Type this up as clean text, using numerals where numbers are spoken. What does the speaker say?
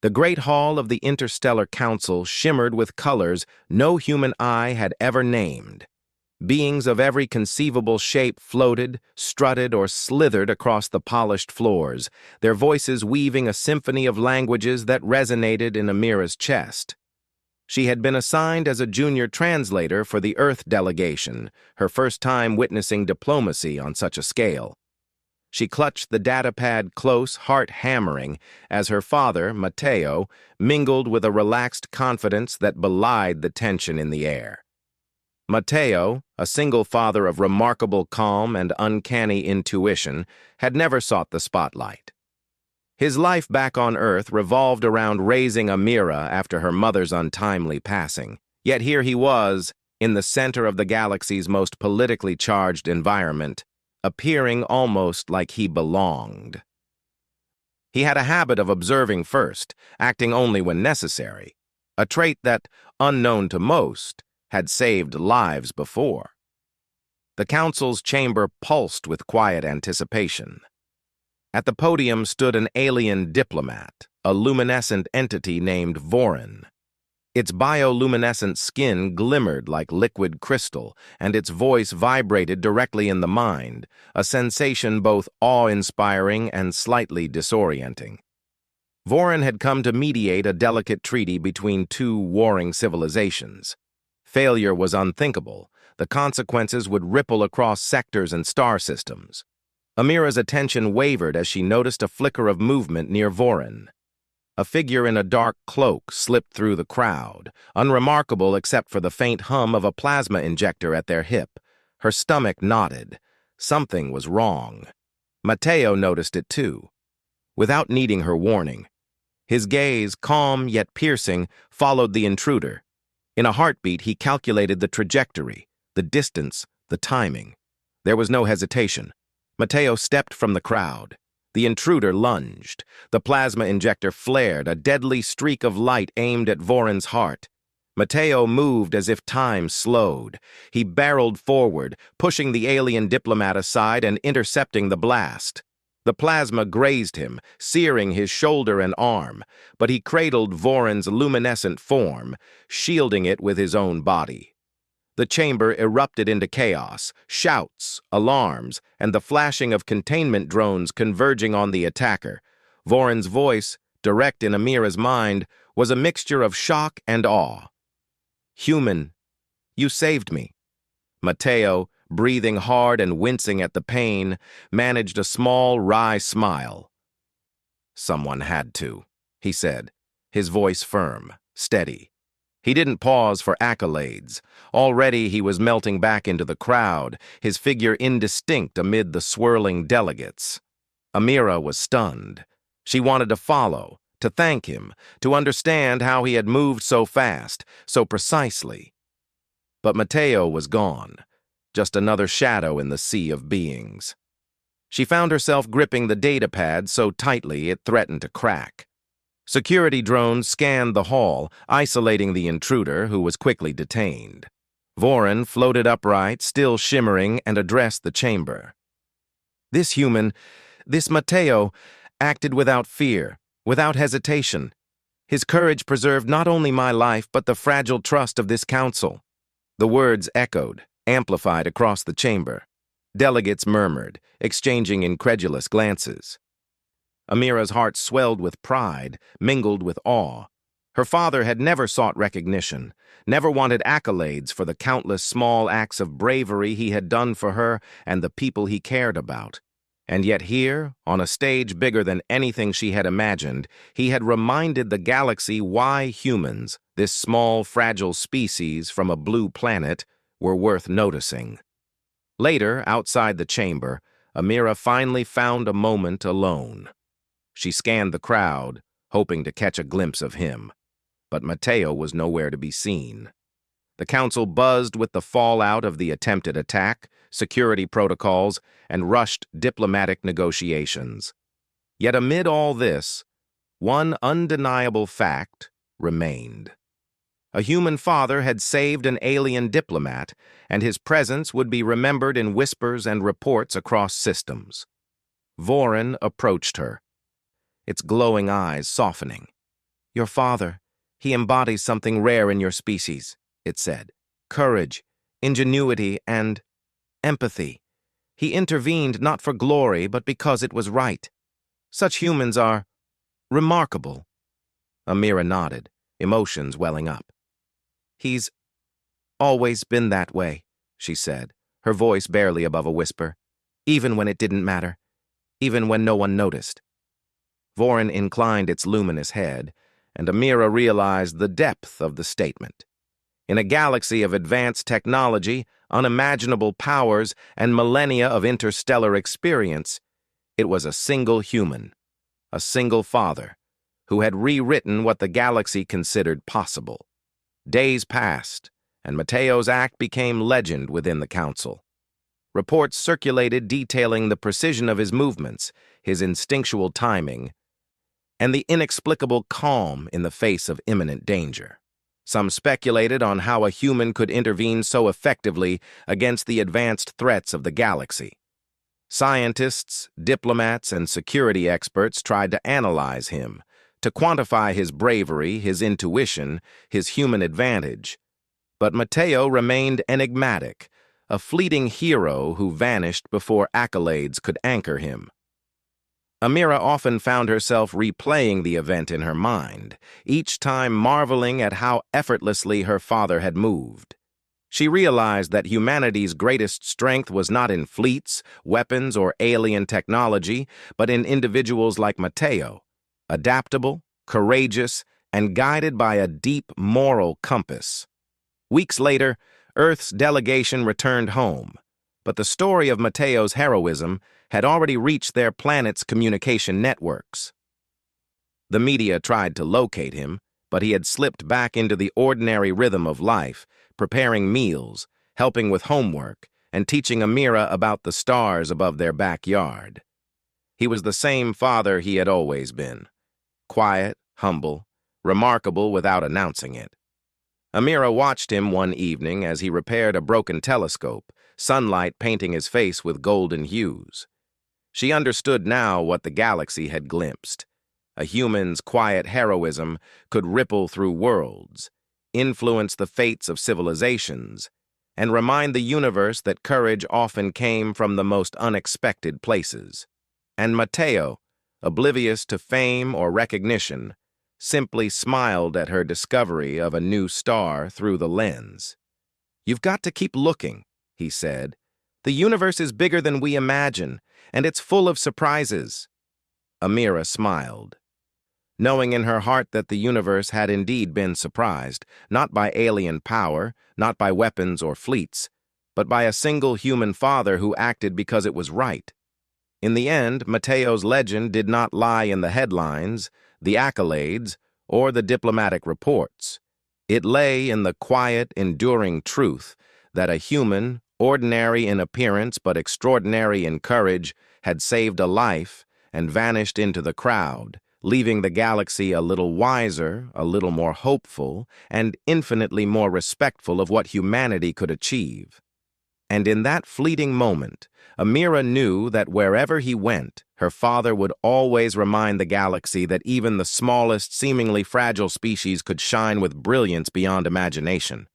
The great hall of the Interstellar Council shimmered with colors no human eye had ever named. Beings of every conceivable shape floated, strutted, or slithered across the polished floors, their voices weaving a symphony of languages that resonated in Amira's chest. She had been assigned as a junior translator for the Earth delegation, her first time witnessing diplomacy on such a scale. She clutched the datapad close, heart hammering, as her father, Matteo, mingled with a relaxed confidence that belied the tension in the air. Matteo, a single father of remarkable calm and uncanny intuition, had never sought the spotlight. His life back on Earth revolved around raising Amira after her mother's untimely passing, yet here he was, in the center of the galaxy's most politically charged environment, appearing almost like he belonged. He had a habit of observing first, acting only when necessary, a trait that, unknown to most, had saved lives before. The council's chamber pulsed with quiet anticipation. At the podium stood an alien diplomat, a luminescent entity named Vorin. Its bioluminescent skin glimmered like liquid crystal, and its voice vibrated directly in the mind, a sensation both awe-inspiring and slightly disorienting. Vorin had come to mediate a delicate treaty between two warring civilizations. Failure was unthinkable. The consequences would ripple across sectors and star systems. Amira's attention wavered as she noticed a flicker of movement near Vorin. A figure in a dark cloak slipped through the crowd, unremarkable except for the faint hum of a plasma injector at their hip. Her stomach knotted. Something was wrong. Matteo noticed it too, without needing her warning. His gaze, calm yet piercing, followed the intruder. In a heartbeat, he calculated the trajectory, the distance, the timing. There was no hesitation. Matteo stepped from the crowd. The intruder lunged. The plasma injector flared, a deadly streak of light aimed at Vorin's heart. Matteo moved as if time slowed. He barreled forward, pushing the alien diplomat aside and intercepting the blast. The plasma grazed him, searing his shoulder and arm, but he cradled Vorin's luminescent form, shielding it with his own body. The chamber erupted into chaos, shouts, alarms, and the flashing of containment drones converging on the attacker. Vorin's voice, direct in Amira's mind, was a mixture of shock and awe. "Human, you saved me." Matteo, breathing hard and wincing at the pain, managed a small, wry smile. "Someone had to," he said, his voice firm, steady. He didn't pause for accolades. Already he was melting back into the crowd, his figure indistinct amid the swirling delegates. Amira was stunned. She wanted to follow, to thank him, to understand how he had moved so fast, so precisely. But Matteo was gone. Just another shadow in the sea of beings. She found herself gripping the datapad so tightly it threatened to crack. Security drones scanned the hall, isolating the intruder, who was quickly detained. Vorin floated upright, still shimmering, and addressed the chamber. This human, this Matteo, acted without fear, without hesitation. His courage preserved not only my life, but the fragile trust of this council. The words echoed, amplified across the chamber. Delegates murmured, exchanging incredulous glances. Amira's heart swelled with pride, mingled with awe. Her father had never sought recognition, never wanted accolades for the countless small acts of bravery he had done for her and the people he cared about. And yet here, on a stage bigger than anything she had imagined, he had reminded the galaxy why humans, this small, fragile species from a blue planet, were worth noticing. Later, outside the chamber, Amira finally found a moment alone. She scanned the crowd, hoping to catch a glimpse of him. But Matteo was nowhere to be seen. The council buzzed with the fallout of the attempted attack, security protocols, and rushed diplomatic negotiations. Yet amid all this, one undeniable fact remained. A human father had saved an alien diplomat, and his presence would be remembered in whispers and reports across systems. Vorin approached her, its glowing eyes softening. "Your father, he embodies something rare in your species," it said. "Courage, ingenuity, and empathy. He intervened not for glory, but because it was right. Such humans are remarkable." Amira nodded, emotions welling up. "He's always been that way," she said, her voice barely above a whisper. "Even when it didn't matter. Even when no one noticed." Vorin inclined its luminous head, and Amira realized the depth of the statement. In a galaxy of advanced technology, unimaginable powers, and millennia of interstellar experience, it was a single human, a single father, who had rewritten what the galaxy considered possible. Days passed, and Mateo's act became legend within the Council. Reports circulated detailing the precision of his movements, his instinctual timing, and the inexplicable calm in the face of imminent danger. Some speculated on how a human could intervene so effectively against the advanced threats of the galaxy. Scientists, diplomats, and security experts tried to analyze him, to quantify his bravery, his intuition, his human advantage. But Mateo remained enigmatic, a fleeting hero who vanished before accolades could anchor him. Amira often found herself replaying the event in her mind, each time marveling at how effortlessly her father had moved. She realized that humanity's greatest strength was not in fleets, weapons, or alien technology, but in individuals like Mateo, adaptable, courageous, and guided by a deep moral compass. Weeks later, Earth's delegation returned home, but the story of Mateo's heroism had already reached their planet's communication networks. The media tried to locate him, but he had slipped back into the ordinary rhythm of life, preparing meals, helping with homework, and teaching Amira about the stars above their backyard. He was the same father he had always been, quiet, humble, remarkable without announcing it. Amira watched him one evening as he repaired a broken telescope, sunlight painting his face with golden hues. She understood now what the galaxy had glimpsed. A human's quiet heroism could ripple through worlds, influence the fates of civilizations, and remind the universe that courage often came from the most unexpected places. And Mateo, oblivious to fame or recognition, simply smiled at her discovery of a new star through the lens. "You've got to keep looking," he said. "The universe is bigger than we imagine, and it's full of surprises." Amira smiled, knowing in her heart that the universe had indeed been surprised, not by alien power, not by weapons or fleets, but by a single human father who acted because it was right. In the end, Mateo's legend did not lie in the headlines, the accolades, or the diplomatic reports. It lay in the quiet, enduring truth that a human, ordinary in appearance but extraordinary in courage, had saved a life and vanished into the crowd, leaving the galaxy a little wiser, a little more hopeful, and infinitely more respectful of what humanity could achieve. And in that fleeting moment, Amira knew that wherever he went, her father would always remind the galaxy that even the smallest, seemingly fragile species could shine with brilliance beyond imagination.